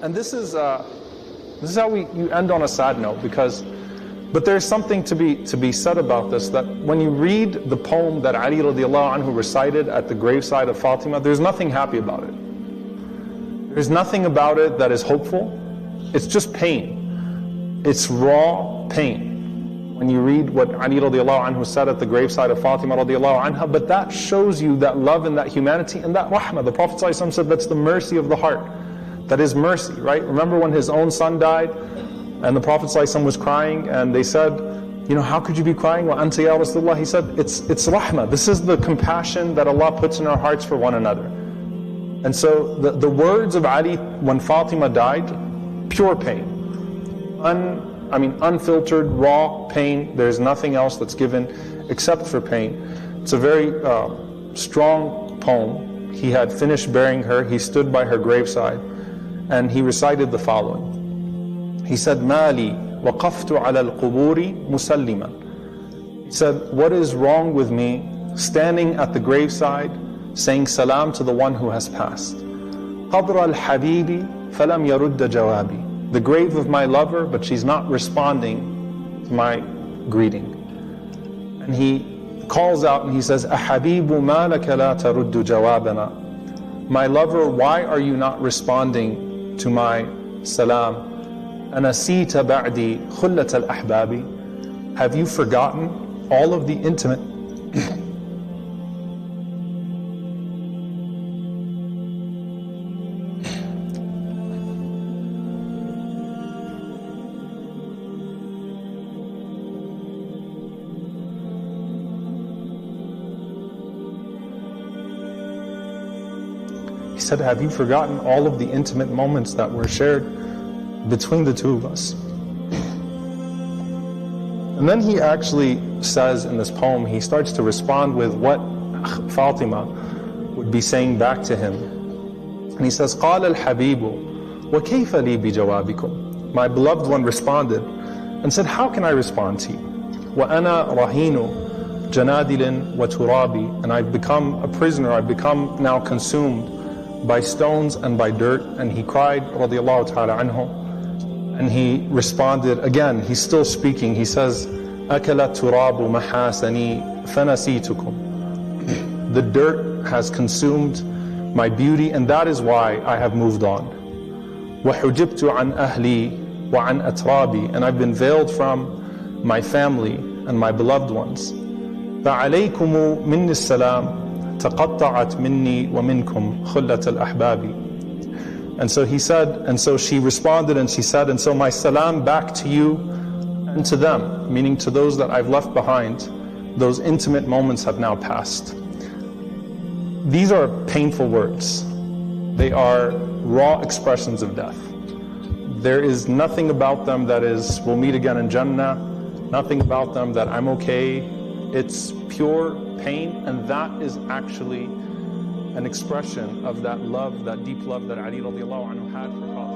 And this is how you end on a sad note, but there's something to be said about this, that when you read the poem that Ali RadiaAllahuAnhu recited at the graveside of Fatima, there's nothing happy about it. There's nothing about it that is hopeful. It's just pain. It's raw pain. When you read what Ali RadiaAllahuAnhu said at the graveside of Fatima RadiaAllahuAnha, but that shows you that love and that humanity and that rahmah. The Prophet ﷺ said that's the mercy of the heart. That is mercy, right? Remember when his own son died and the Prophet ﷺ was crying and they said, how could you be crying? Wa anta ya Rasulullah? He said, it's rahmah. This is the compassion that Allah puts in our hearts for one another. And so the words of Ali when Fatima died, pure pain. Unfiltered, raw pain. There's nothing else that's given except for pain. It's a very strong poem. He had finished burying her. He stood by her graveside and he recited the following. He said, Mali waqaftu ala al-quburi musalliman. He said, what is wrong with me standing at the graveside saying salam to the one who has passed? Qabra al-habibi falam yarudda jawabi. The grave of my lover, but she's not responding to my greeting. And he calls out and he says, Ahabibu ma laka la taruddu jawabana. My lover, why are you not responding to my salam? Anasita ba'di khullat al-ahbabi. Have you forgotten all of the intimate He said, have you forgotten all of the intimate moments that were shared between the two of us? And then he actually says in this poem, he starts to respond with what Fatima would be saying back to him. And he says, قال الحبيب وكيف لي بجوابكم. My beloved one responded and said, how can I respond to you? وأنا رهين جنادل وترابي. And I've become a prisoner, I've become now consumed by stones and by dirt. And he cried, radiallahu ta'ala anhu. And he responded, again, he's still speaking, he says, أَكَلَ التُّرَابُ مَحَاسَنِي فَنَسِيتُكُمْ. The dirt has consumed my beauty, and that is why I have moved on. وَحُجِبْتُ عَنْ أَهْلِي وَعَنْ أَتْرَابِي. And I've been veiled from my family and my beloved ones. فَعَلَيْكُمُ مِنِّ السَّلَامِ تَقَطَّعَتْ مِنِّي وَمِنْكُمْ خُلَّةَ الْأَحْبَابِ. And so he said, and so she responded and she said, and so my salam back to you and to them, meaning to those that I've left behind. Those intimate moments have now passed. These are painful words. They are raw expressions of death. There is nothing about them that is, we'll meet again in Jannah, nothing about them that I'm okay. It's pure pain, and that is actually an expression of that love, that deep love that Ali RadiaAllahuAnhu had for Fatima.